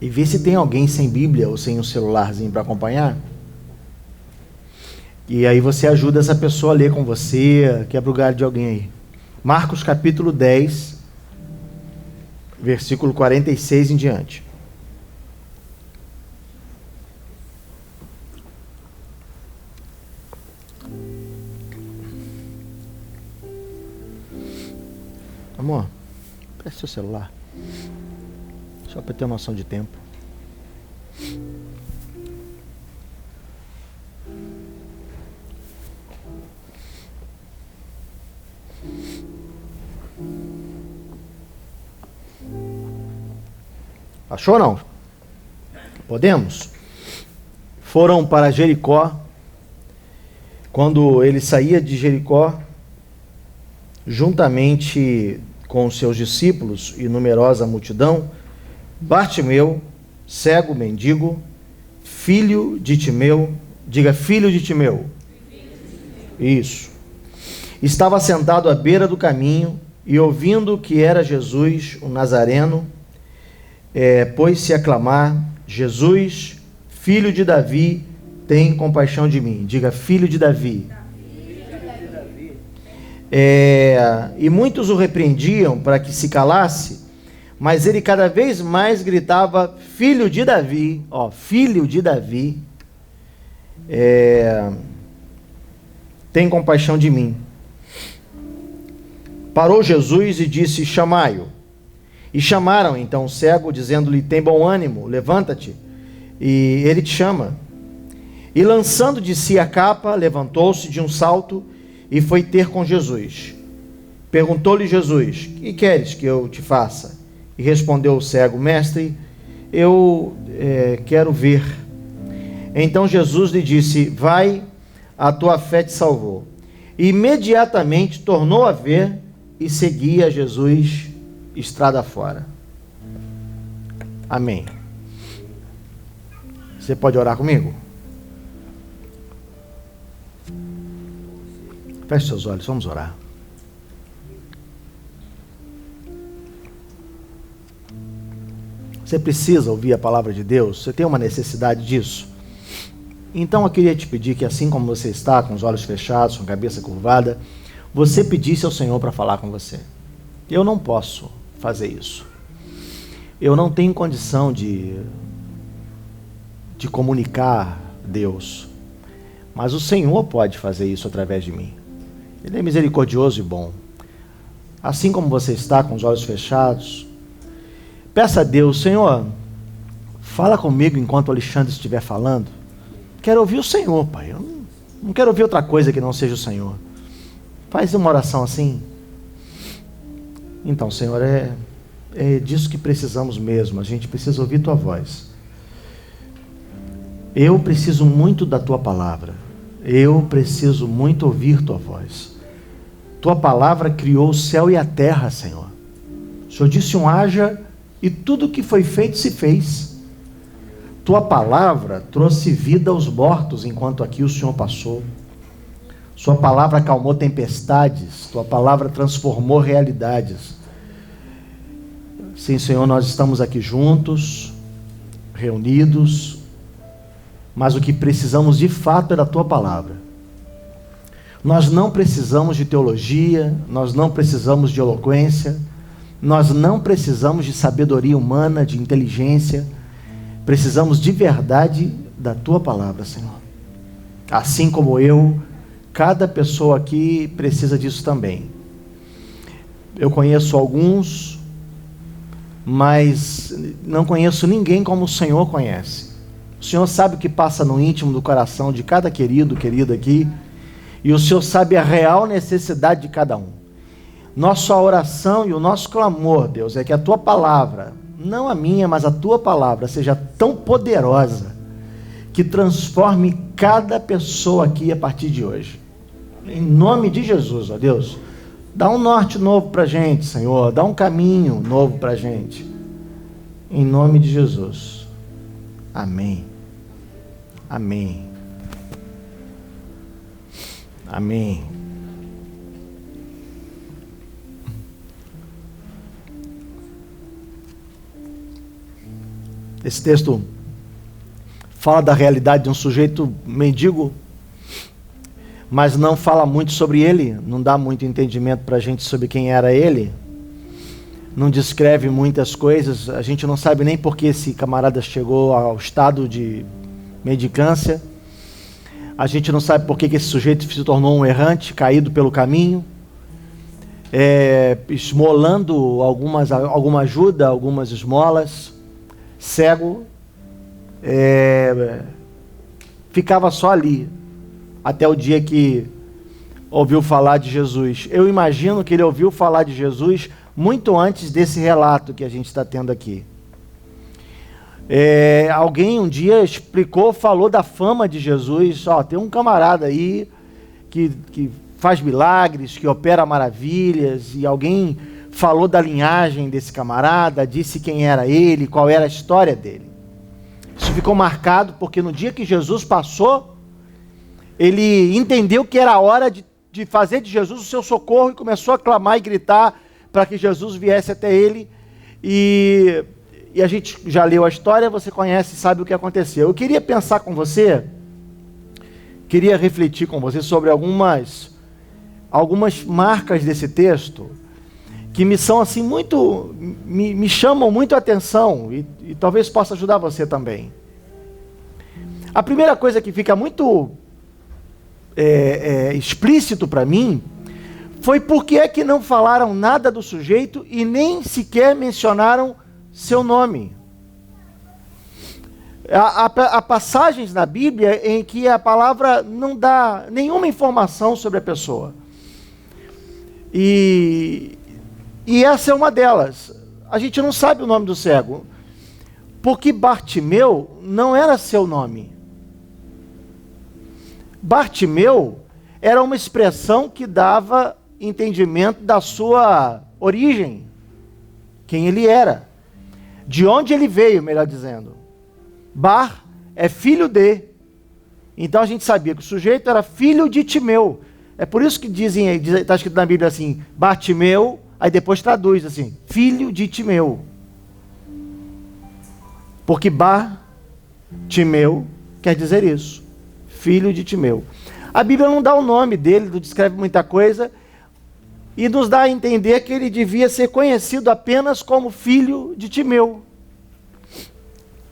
E vê se tem alguém sem Bíblia ou sem um celularzinho para acompanhar. E aí você ajuda essa pessoa a ler com você, quebra o galho de alguém aí. Marcos capítulo 10, versículo 46 em diante. Amor, presta seu celular. Só para ter uma noção de tempo. Achou ou não? Podemos? Foram para Jericó. Quando ele saía de Jericó, juntamente com os seus discípulos e numerosa multidão, Bartimeu, cego, mendigo, filho de Timeu, diga filho de Timeu. Isso. Estava sentado à beira do caminho e, ouvindo que era Jesus, o Nazareno, pôs-se a clamar: Jesus, filho de Davi, tem compaixão de mim. Diga filho de Davi. E muitos o repreendiam para que se calasse, mas ele cada vez mais gritava: filho de Davi, filho de Davi, tem compaixão de mim. Parou Jesus e disse: chamai-o. E chamaram então o cego, dizendo-lhe: tem bom ânimo, levanta-te, e ele te chama. E lançando de si a capa, levantou-se de um salto e foi ter com Jesus. Perguntou-lhe Jesus: que queres que eu te faça? E respondeu o cego: mestre, eu quero ver. Então Jesus lhe disse: vai, a tua fé te salvou. E imediatamente tornou a ver e seguia Jesus estrada fora. Amém. Você pode orar comigo? Feche seus olhos, vamos orar. Você precisa ouvir a palavra de Deus? Você tem uma necessidade disso? Então eu queria te pedir que, assim como você está, com os olhos fechados, com a cabeça curvada, você pedisse ao Senhor para falar com você. Eu não posso fazer isso. Eu não tenho condição de comunicar Deus. Mas o Senhor pode fazer isso através de mim. Ele é misericordioso e bom. Assim como você está com os olhos fechados, peça a Deus: Senhor, fala comigo enquanto o Alexandre estiver falando. Quero ouvir o Senhor, Pai. Eu não quero ouvir outra coisa que não seja o Senhor. Faz uma oração assim. Então, Senhor, é disso que precisamos mesmo. A gente precisa ouvir Tua voz. Eu preciso muito da Tua palavra. Eu preciso muito ouvir Tua voz. Tua palavra criou o céu e a terra, Senhor. O Senhor disse haja e tudo que foi feito se fez. Tua palavra trouxe vida aos mortos enquanto aqui o Senhor passou. Sua palavra acalmou tempestades. Tua palavra transformou realidades. Sim, Senhor, nós estamos aqui juntos, reunidos, mas o que precisamos de fato é da Tua palavra. Nós não precisamos de teologia, nós não precisamos de eloquência, nós não precisamos de sabedoria humana, de inteligência. Precisamos de verdade da Tua palavra, Senhor. Assim como eu, cada pessoa aqui precisa disso também. Eu conheço alguns, mas não conheço ninguém como o Senhor conhece. O Senhor sabe o que passa no íntimo do coração de cada querido, querida aqui, e o Senhor sabe a real necessidade de cada um. Nossa oração e o nosso clamor, Deus, é que a Tua palavra, não a minha, mas a Tua palavra, seja tão poderosa que transforme cada pessoa aqui a partir de hoje. Em nome de Jesus, ó Deus, dá um norte novo para a gente, Senhor, dá um caminho novo para a gente. Em nome de Jesus. Amém. Amém. Amém. Esse texto fala da realidade de um sujeito mendigo, mas não fala muito sobre ele, não dá muito entendimento para a gente sobre quem era ele, não descreve muitas coisas, a gente não sabe nem por que esse camarada chegou ao estado de mendicância, a gente não sabe por que esse sujeito se tornou um errante, caído pelo caminho, esmolando alguma ajuda, algumas esmolas, cego, ficava só ali, até o dia que ouviu falar de Jesus. Eu imagino que ele ouviu falar de Jesus muito antes desse relato que a gente está tendo aqui. Alguém um dia falou da fama de Jesus. Tem um camarada aí que faz milagres, que opera maravilhas, e alguém falou da linhagem desse camarada, disse quem era ele, qual era a história dele. Isso ficou marcado porque no dia que Jesus passou, ele entendeu que era a hora de fazer de Jesus o seu socorro e começou a clamar e gritar para que Jesus viesse até ele. E a gente já leu a história, você conhece, sabe o que aconteceu. Eu queria pensar com você, queria refletir com você sobre algumas marcas desse texto que me são assim muito, me chamam muito a atenção e talvez possa ajudar você também. A primeira coisa que fica muito explícito para mim foi por que é que não falaram nada do sujeito e nem sequer mencionaram seu nome. Há passagens na Bíblia em que a palavra não dá nenhuma informação sobre a pessoa. E essa é uma delas. A gente não sabe o nome do cego, porque Bartimeu não era seu nome. Bartimeu era uma expressão que dava entendimento da sua origem, quem ele era, de onde ele veio, melhor dizendo. Bar é filho de. Então a gente sabia que o sujeito era filho de Timeu. É por isso que está escrito na Bíblia assim, Bartimeu, aí depois traduz assim, filho de Timeu. Porque Bartimeu quer dizer isso, filho de Timeu. A Bíblia não dá o nome dele, não descreve muita coisa, e nos dá a entender que ele devia ser conhecido apenas como filho de Timeu.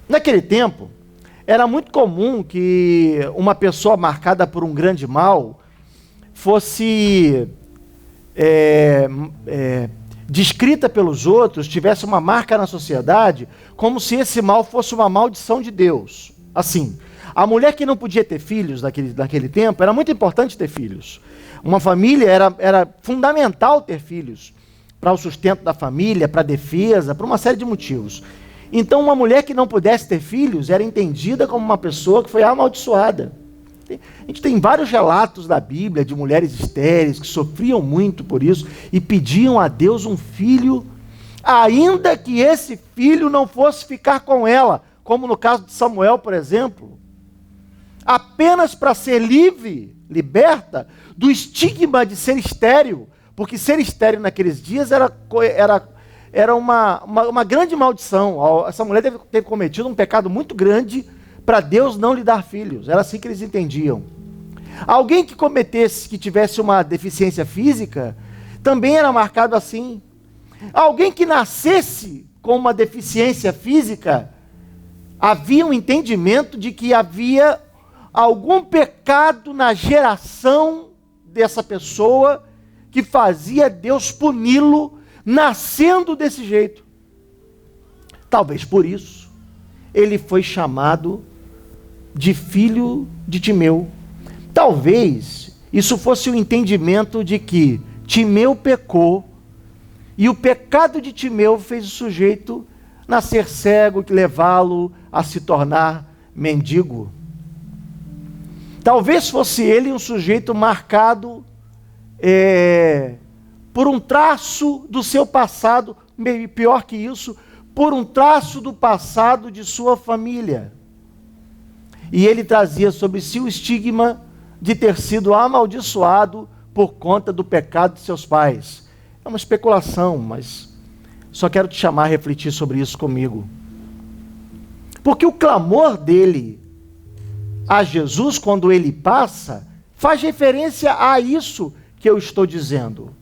Naquele tempo, era muito comum que uma pessoa marcada por um grande mal fosse descrita pelos outros, tivesse uma marca na sociedade, como se esse mal fosse uma maldição de Deus. Assim, a mulher que não podia ter filhos naquele tempo, era muito importante ter filhos. Uma família era fundamental ter filhos, para o sustento da família, para a defesa, por uma série de motivos. Então, uma mulher que não pudesse ter filhos era entendida como uma pessoa que foi amaldiçoada. A gente tem vários relatos da Bíblia de mulheres estéreis que sofriam muito por isso e pediam a Deus um filho, ainda que esse filho não fosse ficar com ela, como no caso de Samuel, por exemplo, apenas para ser liberta do estigma de ser estéril, porque ser estéril naqueles dias era uma grande maldição. Essa mulher deve ter cometido um pecado muito grande para Deus não lhe dar filhos. Era assim que eles entendiam. Alguém que tivesse uma deficiência física, também era marcado assim. Alguém que nascesse com uma deficiência física, havia um entendimento de que havia algum pecado na geração dessa pessoa que fazia Deus puni-lo nascendo desse jeito. Talvez por isso ele foi chamado de filho de Timeu. Talvez isso fosse o entendimento de que Timeu pecou e o pecado de Timeu fez o sujeito nascer cego e levá-lo a se tornar mendigo. Talvez fosse ele um sujeito marcado por um traço do seu passado, pior que isso, por um traço do passado de sua família. E ele trazia sobre si o estigma de ter sido amaldiçoado por conta do pecado de seus pais. É uma especulação, mas só quero te chamar a refletir sobre isso comigo. Porque o clamor dele a Jesus, quando ele passa, faz referência a isso que eu estou dizendo.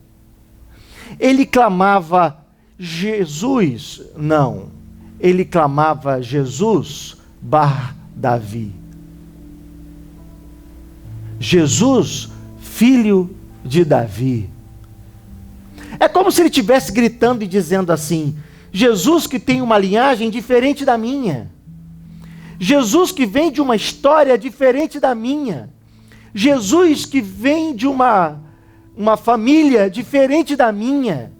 Ele clamava Jesus, não. Ele clamava Jesus Bar Davi. Jesus, filho de Davi. É como se ele estivesse gritando e dizendo assim: Jesus que tem uma linhagem diferente da minha. Jesus que vem de uma história diferente da minha. Jesus que vem de uma família diferente da minha.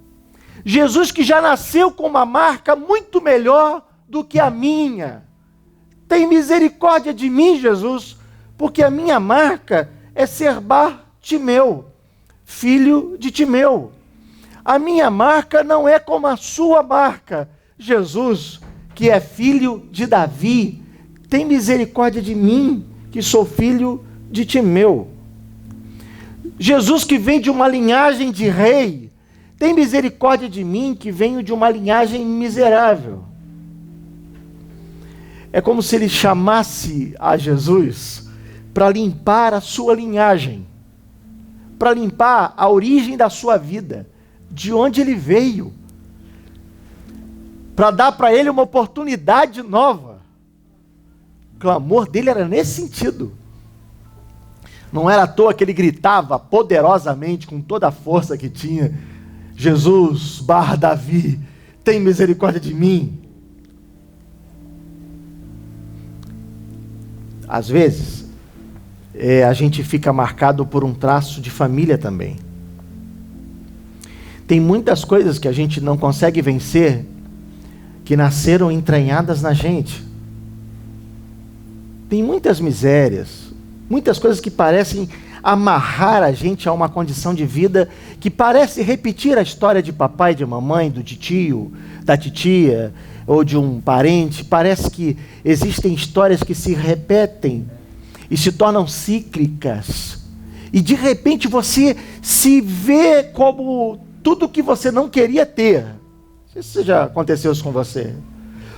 Jesus que já nasceu com uma marca muito melhor do que a minha. Tem misericórdia de mim, Jesus, porque a minha marca é ser Bartimeu, filho de Timeu. A minha marca não é como a sua marca. Jesus, que é filho de Davi, tem misericórdia de mim, que sou filho de Timeu. Jesus, que vem de uma linhagem de rei, tem misericórdia de mim, que venho de uma linhagem miserável. É como se ele chamasse a Jesus para limpar a sua linhagem, para limpar a origem da sua vida, de onde ele veio, para dar para ele uma oportunidade nova. O clamor dele era nesse sentido. Não era à toa que ele gritava poderosamente, com toda a força que tinha: Jesus, Bar Davi, tem misericórdia de mim. Às vezes, a gente fica marcado por um traço de família também. Tem muitas coisas que a gente não consegue vencer, que nasceram entranhadas na gente. Tem muitas misérias, muitas coisas que parecem amarrar a gente a uma condição de vida que parece repetir a história de papai, de mamãe, do titio, da titia, ou de um parente. Parece que existem histórias que se repetem e se tornam cíclicas. E de repente você se vê como tudo que você não queria ter. Não sei se já aconteceu isso com você.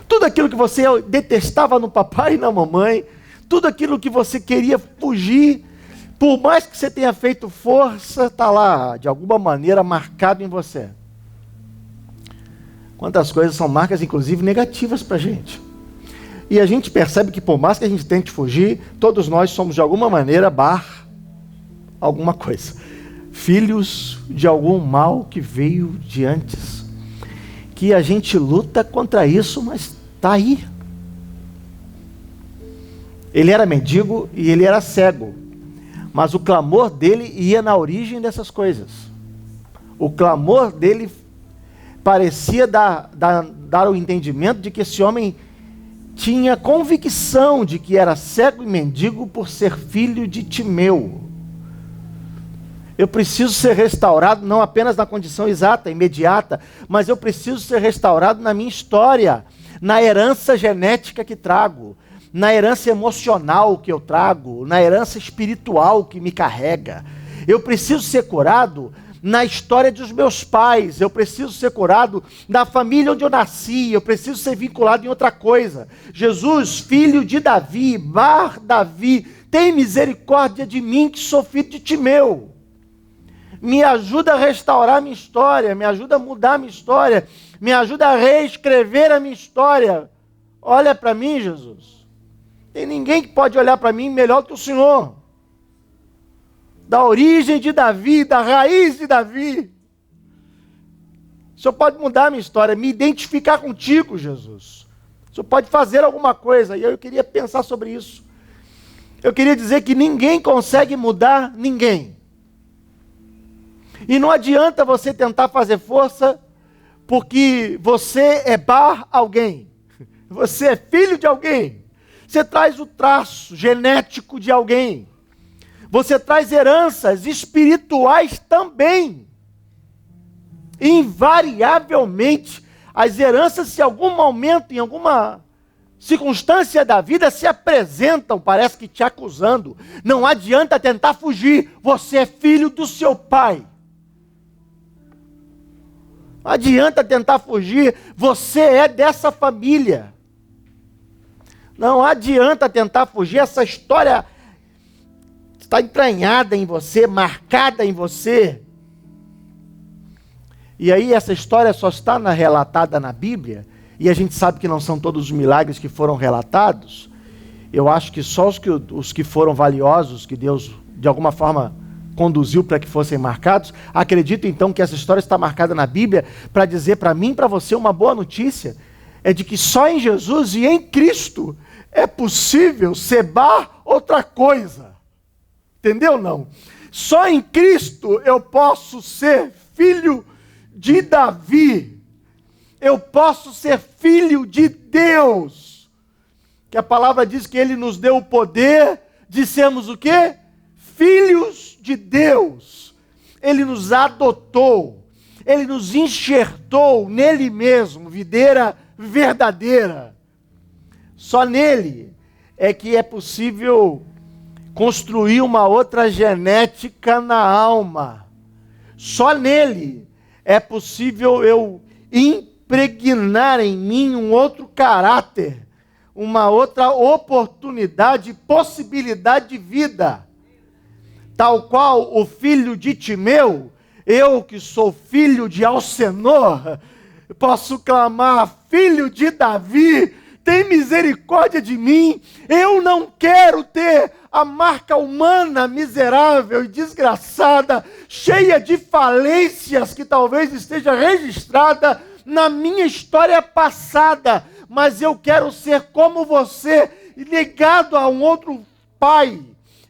Tudo aquilo que você detestava no papai e na mamãe, tudo aquilo que você queria fugir, por mais que você tenha feito força, está lá, de alguma maneira, marcado em você. Quantas coisas são marcas, inclusive, negativas para a gente. E a gente percebe que, por mais que a gente tente fugir, todos nós somos, de alguma maneira, alguma coisa. Filhos de algum mal que veio de antes. Que a gente luta contra isso, mas está aí. Ele era mendigo e ele era cego. Mas o clamor dele ia na origem dessas coisas. O clamor dele parecia dar o entendimento de que esse homem tinha convicção de que era cego e mendigo por ser filho de Timeu. Eu preciso ser restaurado não apenas na condição exata, imediata, mas eu preciso ser restaurado na minha história, na herança genética que trago, na herança emocional que eu trago, na herança espiritual que me carrega. Eu preciso ser curado na história dos meus pais, eu preciso ser curado na família onde eu nasci, eu preciso ser vinculado em outra coisa. Jesus, filho de Davi, Bar Davi, tem misericórdia de mim que sou filho de Timeu. Me ajuda a restaurar a minha história, me ajuda a mudar a minha história, me ajuda a reescrever a minha história. Olha para mim, Jesus. Tem ninguém que pode olhar para mim melhor que o Senhor. Da origem de Davi, da raiz de Davi. O Senhor pode mudar a minha história, me identificar contigo, Jesus. O Senhor pode fazer alguma coisa. E eu queria pensar sobre isso. Eu queria dizer que ninguém consegue mudar ninguém. E não adianta você tentar fazer força, porque você é alguém. Você é filho de alguém. Você traz o traço genético de alguém. Você traz heranças espirituais também. Invariavelmente, as heranças, se em algum momento, em alguma circunstância da vida, se apresentam, parece que te acusando. Não adianta tentar fugir. Você é filho do seu pai. Não adianta tentar fugir. Você é dessa família. Não adianta tentar fugir, essa história está entranhada em você, marcada em você. E aí essa história só está relatada na Bíblia, e a gente sabe que não são todos os milagres que foram relatados. Eu acho que só os que foram valiosos, que Deus de alguma forma conduziu para que fossem marcados. Acredito então que essa história está marcada na Bíblia para dizer para mim e para você uma boa notícia, é de que só em Jesus e em Cristo é possível sebar outra coisa. Entendeu não? Só em Cristo eu posso ser filho de Davi. Eu posso ser filho de Deus. Que a palavra diz que Ele nos deu o poder de sermos o quê? Filhos de Deus. Ele nos adotou. Ele nos enxertou nele mesmo, videira verdadeira. Só nele é que é possível construir uma outra genética na alma. Só nele é possível eu impregnar em mim um outro caráter, uma outra oportunidade, possibilidade de vida. Tal qual o filho de Timeu, eu que sou filho de Alcenor, posso clamar, filho de Davi, tem misericórdia de mim. Eu não quero ter a marca humana miserável e desgraçada, cheia de falências que talvez esteja registrada na minha história passada, mas eu quero ser como você, ligado a um outro pai.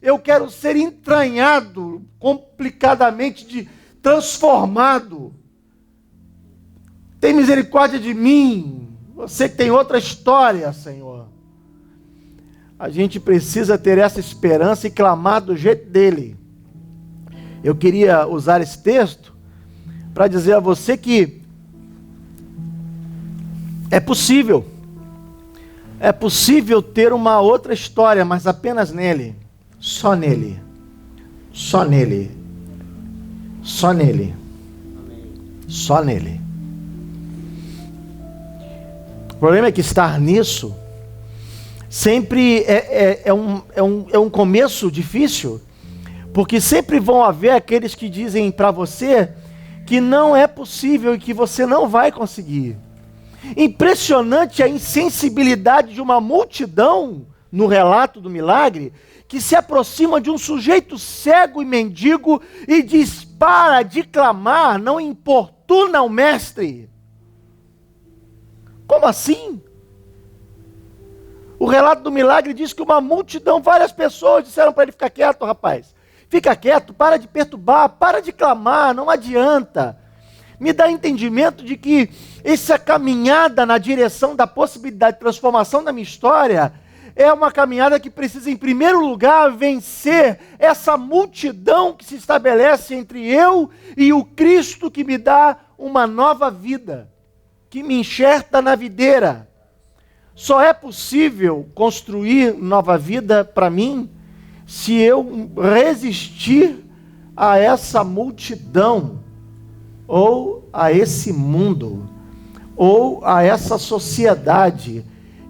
Eu quero ser entranhado, complicadamente transformado. Tem misericórdia de mim. Você que tem outra história, Senhor. A gente precisa ter essa esperança e clamar do jeito dele. Eu queria usar esse texto para dizer a você que é possível ter uma outra história, mas apenas nele, só nele, só nele, só nele, só nele. O problema é que estar nisso sempre é um começo difícil, porque sempre vão haver aqueles que dizem para você que não é possível e que você não vai conseguir. Impressionante a insensibilidade de uma multidão no relato do milagre, que se aproxima de um sujeito cego e mendigo e diz: para de clamar, não importuna o mestre. Como assim? O relato do milagre diz que uma multidão, várias pessoas disseram para ele: ficar quieto, rapaz. Fica quieto, para de perturbar, para de clamar, não adianta. Me dá entendimento de que essa caminhada na direção da possibilidade de transformação da minha história é uma caminhada que precisa, em primeiro lugar, vencer essa multidão que se estabelece entre eu e o Cristo que me dá uma nova vida, que me enxerta na videira. Só é possível construir nova vida para mim se eu resistir a essa multidão, ou a esse mundo, ou a essa sociedade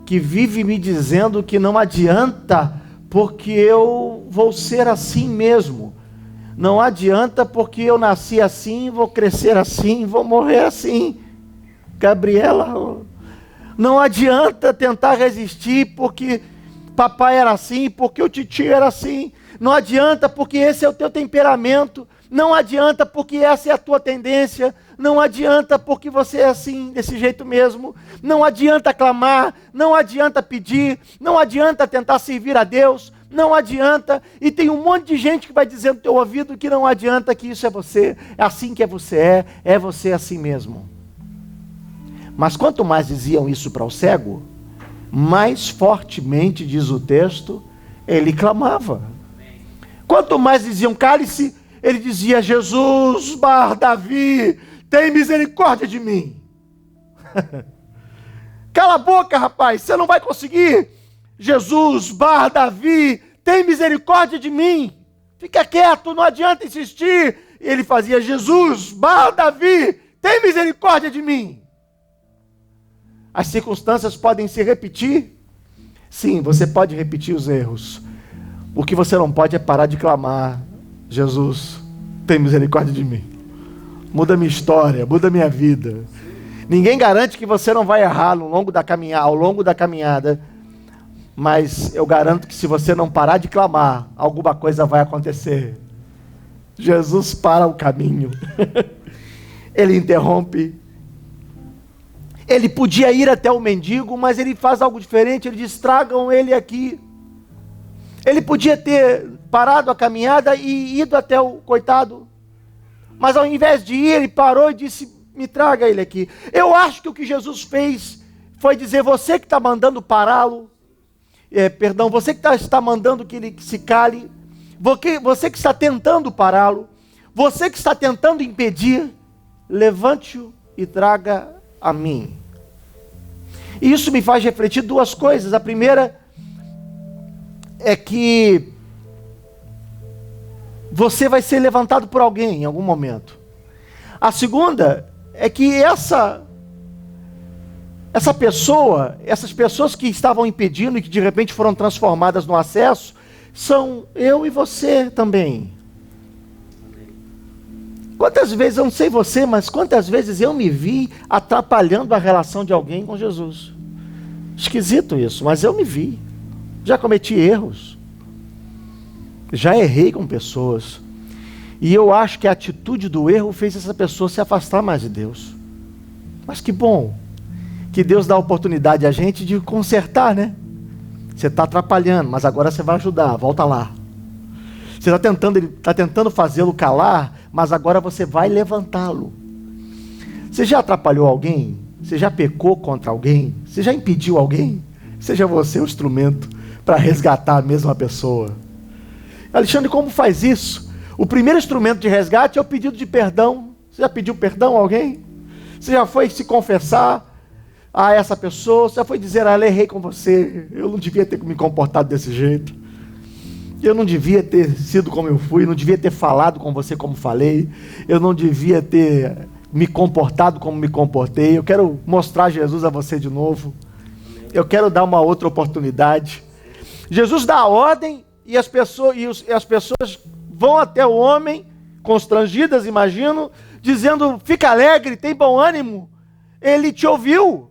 que vive me dizendo que não adianta porque eu vou ser assim mesmo. Não adianta porque eu nasci assim, vou crescer assim, vou morrer assim. Gabriela, não adianta tentar resistir porque papai era assim, porque o titio era assim. Não adianta porque esse é o teu temperamento. Não adianta porque essa é a tua tendência. Não adianta porque você é assim, desse jeito mesmo. Não adianta clamar, não adianta pedir, não adianta tentar servir a Deus, não adianta. E tem um monte de gente que vai dizer no teu ouvido que não adianta, que isso é você, é assim que é você assim mesmo. Mas quanto mais diziam isso para o cego, mais fortemente, diz o texto, ele clamava. Quanto mais diziam: cale-se, ele dizia: Jesus, Bar Davi, tem misericórdia de mim. Cala a boca, rapaz, você não vai conseguir. Jesus, Bar Davi, tem misericórdia de mim. Fica quieto, não adianta insistir. E ele fazia: Jesus, Bar Davi, tem misericórdia de mim. As circunstâncias podem se repetir, Sim, você pode repetir os erros. O que você não pode é parar de clamar: Jesus, tem misericórdia de mim. Muda minha história, muda minha vida. Ninguém garante que você não vai errar ao longo da caminhada. Mas eu garanto que se você não parar de clamar, alguma coisa vai acontecer. Jesus para o caminho. Ele interrompe. Ele podia ir até o mendigo, mas ele faz algo diferente. Ele diz: tragam ele aqui. Ele podia ter parado a caminhada e ido até o coitado. Mas ao invés de ir, ele parou e disse: me traga ele aqui. Eu acho que o que Jesus fez foi dizer: você que está mandando pará-lo, você que está mandando que ele se cale, você que está tentando pará-lo, você que está tentando impedir, levante-o e traga a mim. E isso me faz refletir duas coisas. A primeira é que você vai ser levantado por alguém em algum momento. A segunda é que essas pessoas que estavam impedindo e que de repente foram transformadas no acesso, são eu e você também. Quantas vezes, eu não sei você, mas quantas vezes eu me vi atrapalhando a relação de alguém com Jesus? Esquisito isso, mas eu me vi. Já cometi erros. Já errei com pessoas. E eu acho que a atitude do erro fez essa pessoa se afastar mais de Deus. Mas que bom que Deus dá a oportunidade a gente de consertar, né? Você está atrapalhando, mas agora você vai ajudar, volta lá. Você está tentando fazê-lo calar, mas agora você vai levantá-lo. Você já atrapalhou alguém? Você já pecou contra alguém? Você já impediu alguém? Seja você o instrumento para resgatar a mesma pessoa. Alexandre, como faz isso? O primeiro instrumento de resgate é o pedido de perdão. Você já pediu perdão a alguém? Você já foi se confessar a essa pessoa? Você já foi dizer: eu errei com você, eu não devia ter me comportado desse jeito, eu não devia ter sido como eu fui, não devia ter falado com você como falei, eu não devia ter me comportado como me comportei, eu quero mostrar Jesus a você de novo, eu quero dar uma outra oportunidade. Jesus dá a ordem e as pessoas vão até o homem, constrangidas, imagino, dizendo: fica alegre, tem bom ânimo, ele te ouviu.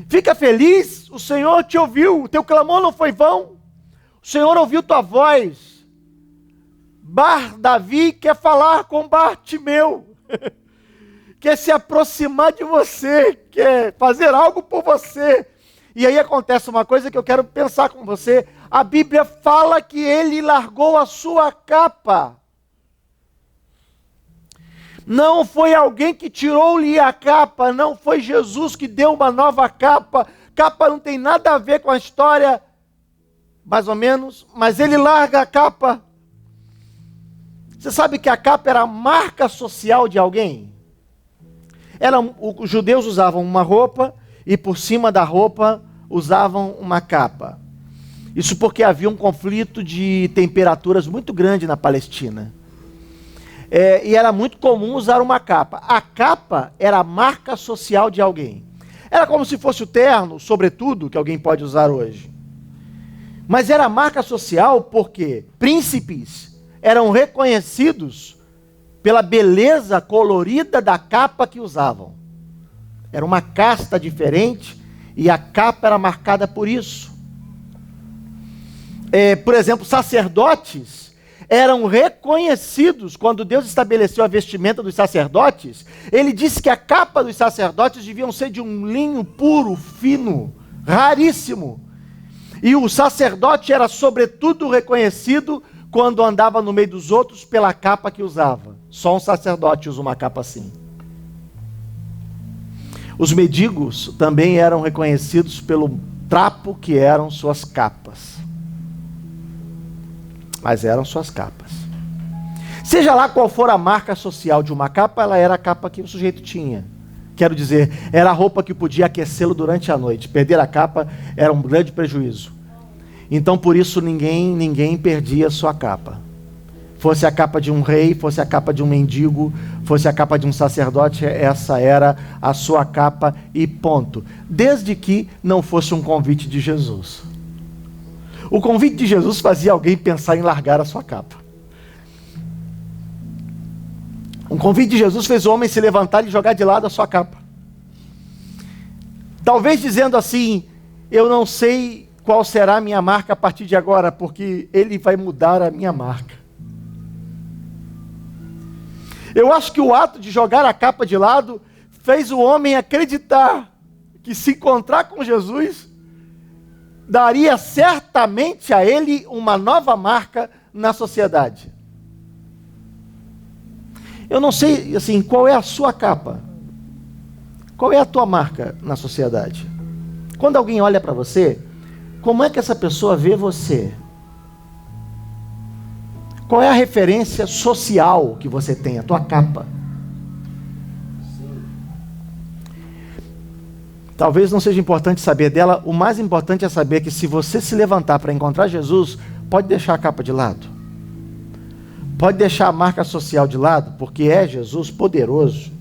Fica feliz, o Senhor te ouviu, o teu clamor não foi vão, o Senhor ouviu tua voz. Davi quer falar com Bartimeu, quer se aproximar de você, quer fazer algo por você. E aí acontece uma coisa que eu quero pensar com você. A Bíblia fala que ele largou a sua capa. Não foi alguém que tirou-lhe a capa, não foi Jesus que deu uma nova capa. Capa não tem nada a ver com a história, mais ou menos, mas ele larga a capa. Você sabe que a capa era a marca social de alguém? Os judeus usavam uma roupa e por cima da roupa usavam uma capa. Isso porque havia um conflito de temperaturas muito grande na Palestina. E era muito comum usar uma capa. A capa era a marca social de alguém. Era como se fosse o terno, sobretudo, que alguém pode usar hoje. Mas era a marca social porque príncipes eram reconhecidos pela beleza colorida da capa que usavam. Era uma casta diferente e a capa era marcada por isso. Por exemplo, sacerdotes eram reconhecidos. Quando Deus estabeleceu a vestimenta dos sacerdotes, ele disse que a capa dos sacerdotes deviam ser de um linho puro, fino, raríssimo. E o sacerdote era sobretudo reconhecido quando andava no meio dos outros pela capa que usava. Só um sacerdote usa uma capa assim. Os mendigos também eram reconhecidos pelo trapo que eram suas capas. Mas eram suas capas. Seja lá qual for a marca social de uma capa, ela era a capa que o sujeito tinha. Quero dizer, era a roupa que podia aquecê-lo durante a noite. Perder a capa era um grande prejuízo. Então, por isso, ninguém perdia a sua capa. Fosse a capa de um rei, fosse a capa de um mendigo, fosse a capa de um sacerdote, essa era a sua capa e ponto. Desde que não fosse um convite de Jesus. O convite de Jesus fazia alguém pensar em largar a sua capa. O convite de Jesus fez o homem se levantar e jogar de lado a sua capa. Talvez dizendo assim: eu não sei qual será a minha marca a partir de agora, porque ele vai mudar a minha marca. Eu acho que o ato de jogar a capa de lado fez o homem acreditar que se encontrar com Jesus daria certamente a ele uma nova marca na sociedade. Eu não sei, assim, qual é a sua capa? Qual é a tua marca na sociedade? Quando alguém olha para você, como é que essa pessoa vê você? Qual é a referência social que você tem, a tua capa? Talvez não seja importante saber dela, o mais importante é saber que se você se levantar para encontrar Jesus, pode deixar a capa de lado. Pode deixar a marca social de lado, porque é Jesus poderoso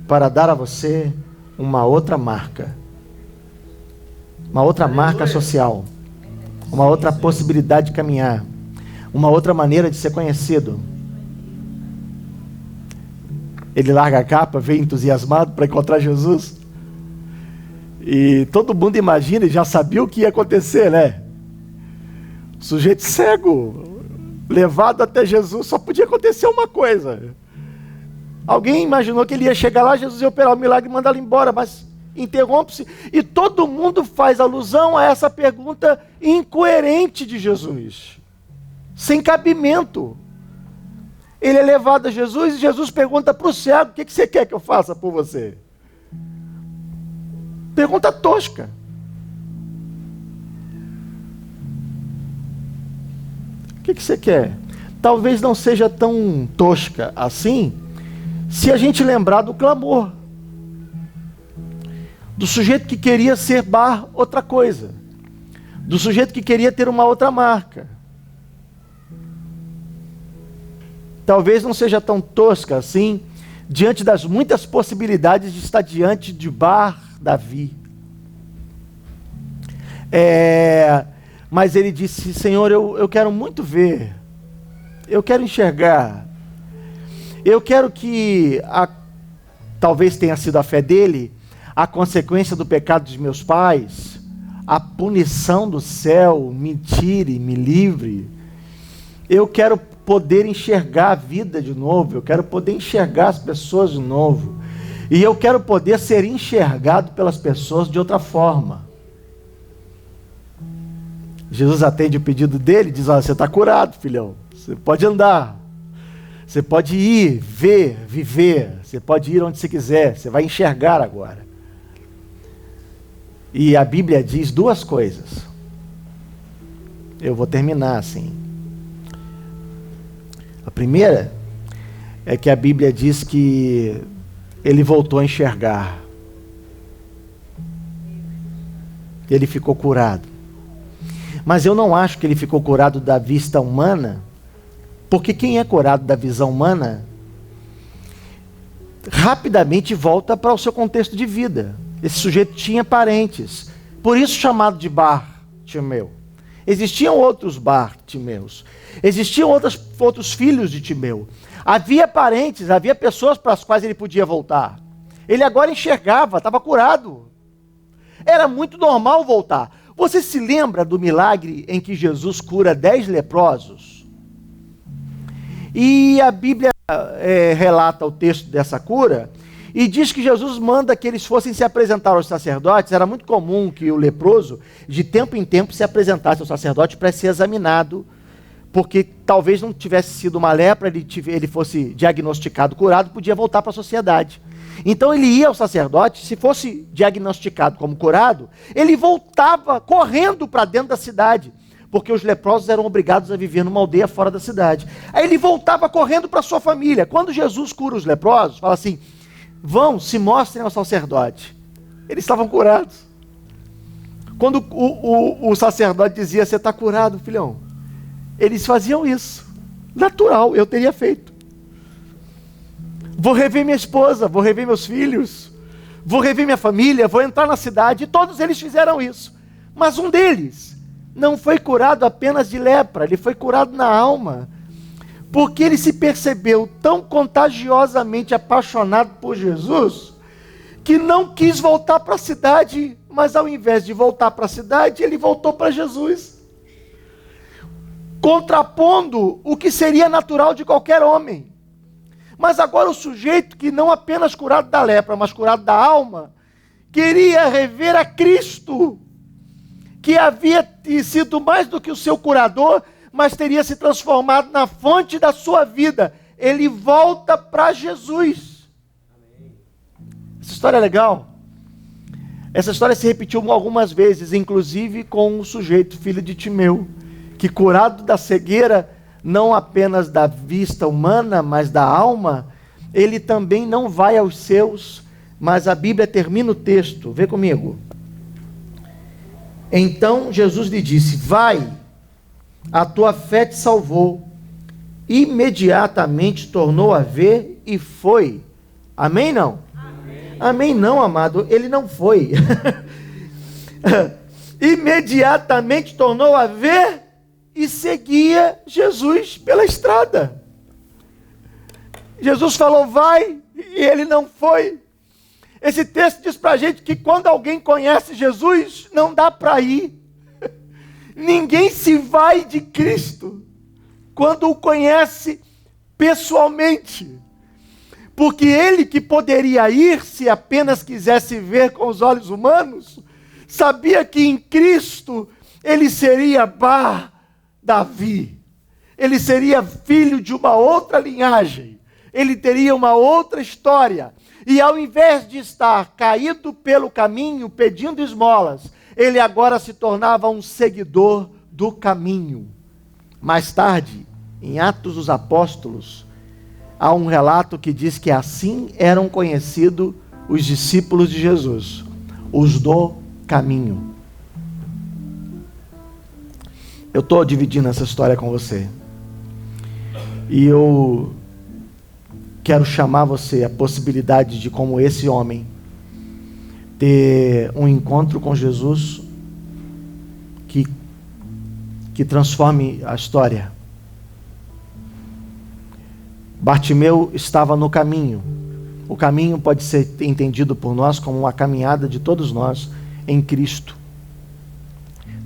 para dar a você uma outra marca. Uma outra marca social. Uma outra possibilidade de caminhar. Uma outra maneira de ser conhecido. Ele larga a capa, vem entusiasmado para encontrar Jesus. E todo mundo imagina e já sabia o que ia acontecer, né? O sujeito cego, levado até Jesus, só podia acontecer uma coisa. Alguém imaginou que ele ia chegar lá, Jesus ia operar o milagre e mandá-lo embora, mas interrompe-se. E todo mundo faz alusão a essa pergunta incoerente de Jesus. Sem cabimento. Ele é levado a Jesus e Jesus pergunta para o cego: o que você quer que eu faça por você? Pergunta tosca. O que você quer? Talvez não seja tão tosca assim, se a gente lembrar do clamor. Do sujeito que queria ser outra coisa. Do sujeito que queria ter uma outra marca. Talvez não seja tão tosca assim, diante das muitas possibilidades de estar diante de Davi. Mas ele disse: Senhor, eu quero muito ver, eu quero enxergar, eu quero que, talvez tenha sido a fé dele, a consequência do pecado dos meus pais, a punição do céu, me tire, me livre. Eu quero poder enxergar a vida de novo, eu quero poder enxergar as pessoas de novo, e eu quero poder ser enxergado pelas pessoas de outra forma. Jesus atende o pedido dele e diz: olha, você está curado, filhão, você pode andar, você pode ir, ver, viver, você pode ir onde você quiser, você vai enxergar agora. E a Bíblia diz duas coisas. Eu vou terminar assim. A primeira é que a Bíblia diz que ele voltou a enxergar. Ele ficou curado. Mas eu não acho que ele ficou curado da vista humana, porque quem é curado da visão humana rapidamente volta para o seu contexto de vida. Esse sujeito tinha parentes, por isso chamado de Bartimeu. Existiam outros Bartimeus, existiam outros filhos de Timeu. Havia parentes, havia pessoas para as quais ele podia voltar. Ele agora enxergava, estava curado. Era muito normal voltar. Você se lembra do milagre em que Jesus cura 10 leprosos? E a Bíblia relata o texto dessa cura e diz que Jesus manda que eles fossem se apresentar aos sacerdotes. Era muito comum que o leproso, de tempo em tempo, se apresentasse ao sacerdote para ser examinado, porque talvez não tivesse sido uma lepra, ele fosse diagnosticado curado, podia voltar para a sociedade. Então ele ia ao sacerdote, se fosse diagnosticado como curado, ele voltava correndo para dentro da cidade, porque os leprosos eram obrigados a viver numa aldeia fora da cidade. Aí ele voltava correndo para sua família. Quando Jesus cura os leprosos, fala assim: vão, se mostrem ao sacerdote. Eles estavam curados. Quando o sacerdote dizia: você está curado, filhão, eles faziam isso. natural, eu teria feito. Vou rever minha esposa, vou rever meus filhos, vou rever minha família, vou entrar na cidade. E todos eles fizeram isso. Mas um deles não foi curado apenas de lepra, ele foi curado na alma. Porque ele se percebeu tão contagiosamente apaixonado por Jesus, que não quis voltar para a cidade, mas ao invés de voltar para a cidade, ele voltou para Jesus. Contrapondo o que seria natural de qualquer homem. Mas agora o sujeito que não apenas curado da lepra, mas curado da alma, queria rever a Cristo, que havia sido mais do que o seu curador, mas teria se transformado na fonte da sua vida. Ele volta para Jesus. Essa história é legal. Essa história se repetiu algumas vezes, inclusive com o sujeito, filho de Timeu, que curado da cegueira, não apenas da vista humana, mas da alma, ele também não vai aos seus, mas a Bíblia termina o texto, vê comigo. Então Jesus lhe disse: vai, a tua fé te salvou. Imediatamente tornou a ver e foi. Amém, não? Amém, amém não, amado, ele não foi. Imediatamente tornou a ver e seguia Jesus pela estrada. Jesus falou: vai, e ele não foi. Esse texto diz para a gente que quando alguém conhece Jesus, não dá para ir. Ninguém se vai de Cristo quando o conhece pessoalmente. Porque ele que poderia ir se apenas quisesse ver com os olhos humanos, sabia que em Cristo ele seria Davi. Ele seria filho de uma outra linhagem. Ele teria uma outra história. E ao invés de estar caído pelo caminho, pedindo esmolas, ele agora se tornava um seguidor do caminho. Mais tarde, em Atos dos Apóstolos, há um relato que diz que assim eram conhecidos os discípulos de Jesus, os do caminho. Eu estou dividindo essa história com você. E eu quero chamar você à possibilidade de, como esse homem, ter um encontro com Jesus que transforme a história. Bartimeu estava no caminho. O caminho pode ser entendido por nós como uma caminhada de todos nós em Cristo.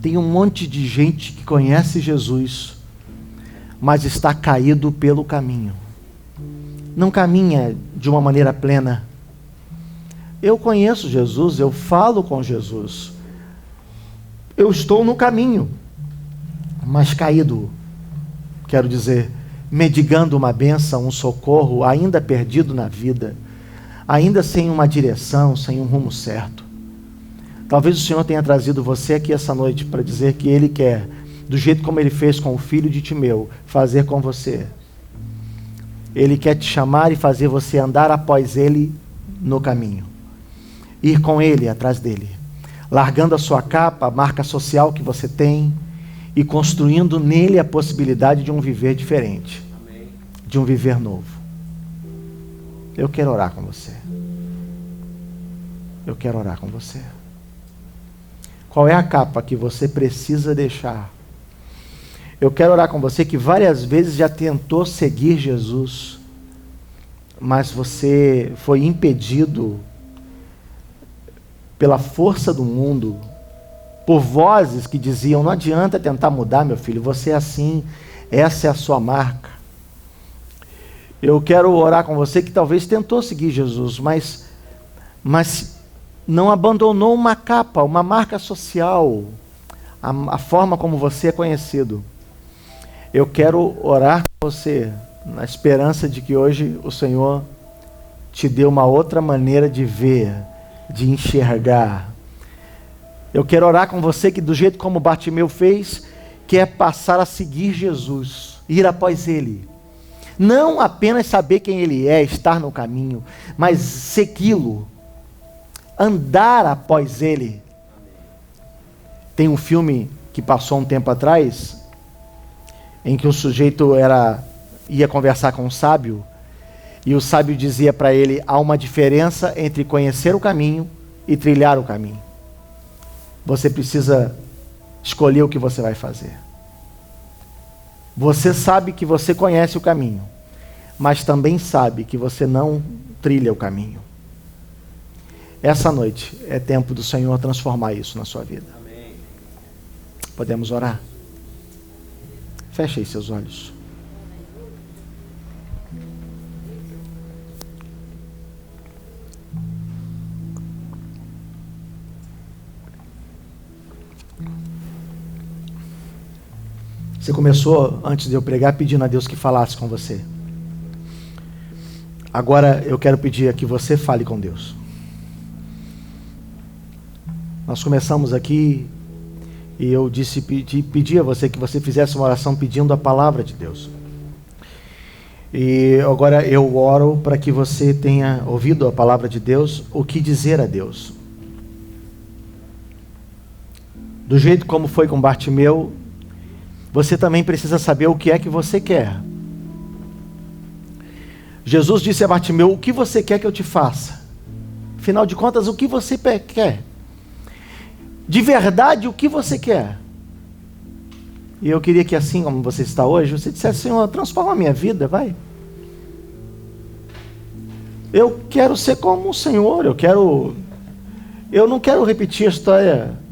Tem um monte de gente que conhece Jesus, mas está caído pelo caminho. Não caminha de uma maneira plena. Eu conheço Jesus, eu falo com Jesus. Eu estou no caminho, mas caído. Quero dizer, mendigando uma bênção, um socorro, ainda perdido na vida, ainda sem uma direção, sem um rumo certo. Talvez o Senhor tenha trazido você aqui essa noite para dizer que Ele quer, do jeito como Ele fez com o filho de Timeu, fazer com você. Ele quer te chamar e fazer você andar após Ele no caminho. Ir com Ele, atrás dEle. Largando a sua capa, a marca social que você tem, e construindo nele a possibilidade de um viver diferente. Amém. De um viver novo. Eu quero orar com você. Eu quero orar com você. Qual é a capa que você precisa deixar? Eu quero orar com você que várias vezes já tentou seguir Jesus, mas você foi impedido pela força do mundo, por vozes que diziam: não adianta tentar mudar, meu filho, você é assim, essa é a sua marca. Eu quero orar com você que talvez tentou seguir Jesus, mas não abandonou uma capa, uma marca social, a forma como você é conhecido. Eu quero orar com você, na esperança de que hoje o Senhor te dê uma outra maneira de ver, de enxergar. Eu quero orar com você que, do jeito como Bartimeu fez, quer passar a seguir Jesus, ir após Ele. Não apenas saber quem Ele é, estar no caminho, mas segui-lo, andar após Ele. Tem um filme que passou um tempo atrás, em que o sujeito era ia conversar com um sábio, e o sábio dizia para ele: há uma diferença entre conhecer o caminho e trilhar o caminho. Você precisa escolher o que você vai fazer. Você sabe que você conhece o caminho, mas também sabe que você não trilha o caminho. Essa noite é tempo do Senhor transformar isso na sua vida. Amém. Podemos orar? Feche aí seus olhos. Você começou, antes de eu pregar, pedindo a Deus que falasse com você. Agora eu quero pedir a que você fale com Deus. Nós começamos aqui e eu pedi a você que você fizesse uma oração pedindo a palavra de Deus. E agora eu oro para que você tenha ouvido a palavra de Deus, o que dizer a Deus. Do jeito como foi com Bartimeu, você também precisa saber o que é que você quer. Jesus disse a Bartimeu: o que você quer que eu te faça? Afinal de contas, o que você quer? De verdade, o que você quer? E eu queria que, assim como você está hoje, você dissesse: Senhor, transforma a minha vida, vai. Eu quero ser como o Senhor, eu não quero repetir a história.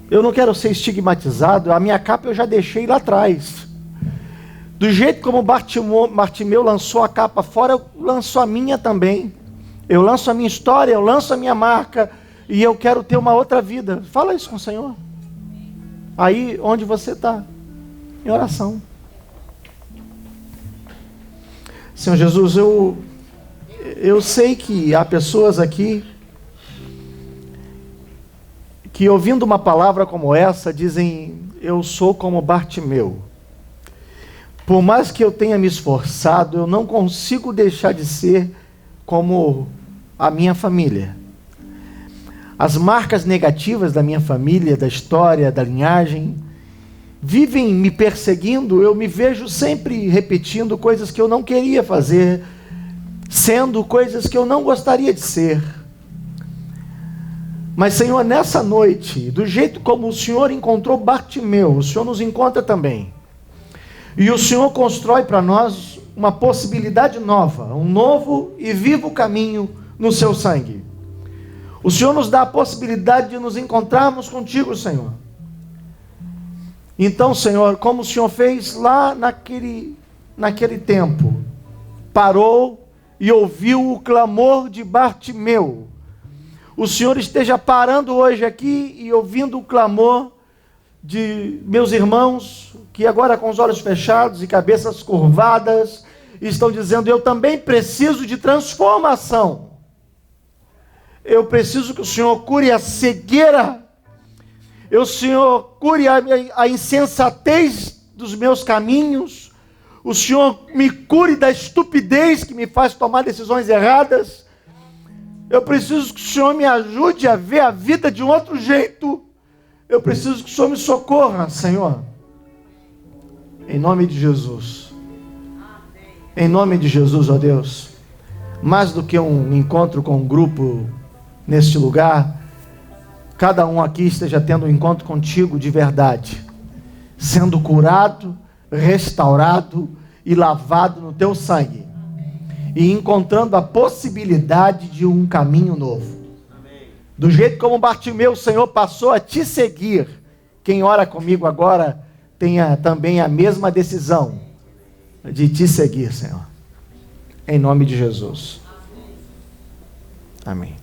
Eu não quero ser estigmatizado, a minha capa eu já deixei lá atrás. Do jeito como Bartimeu lançou a capa fora, eu lanço a minha também. Eu lanço a minha história, eu lanço a minha marca, e eu quero ter uma outra vida. Fala isso com o Senhor. Aí onde você está, em oração. Senhor Jesus, eu sei que há pessoas aqui que, ouvindo uma palavra como essa, dizem: eu sou como Bartimeu. Por mais que eu tenha me esforçado, eu não consigo deixar de ser como a minha família. As marcas negativas da minha família, da história, da linhagem, vivem me perseguindo. Eu me vejo sempre repetindo coisas que eu não queria fazer, sendo coisas que eu não gostaria de ser. Mas, Senhor, nessa noite, do jeito como o Senhor encontrou Bartimeu, o Senhor nos encontra também. E o Senhor constrói para nós uma possibilidade nova, um novo e vivo caminho no seu sangue. O Senhor nos dá a possibilidade de nos encontrarmos contigo, Senhor. Então, Senhor, como o Senhor fez lá naquele tempo, parou e ouviu o clamor de Bartimeu. O Senhor esteja parando hoje aqui e ouvindo o clamor de meus irmãos, que agora com os olhos fechados e cabeças curvadas, estão dizendo: eu também preciso de transformação. Eu preciso que o Senhor cure a cegueira. O Senhor cure a insensatez dos meus caminhos. O Senhor me cure da estupidez que me faz tomar decisões erradas. Eu preciso que o Senhor me ajude a ver a vida de um outro jeito. Eu preciso que o Senhor me socorra, Senhor. Em nome de Jesus. Em nome de Jesus, ó Deus. Mais do que um encontro com um grupo neste lugar, cada um aqui esteja tendo um encontro contigo de verdade, sendo curado, restaurado e lavado no teu sangue, e encontrando a possibilidade de um caminho novo. Amém. Do jeito como Bartimeu, o Senhor passou a te seguir. Quem ora comigo agora tenha também a mesma decisão de te seguir, Senhor. Em nome de Jesus. Amém.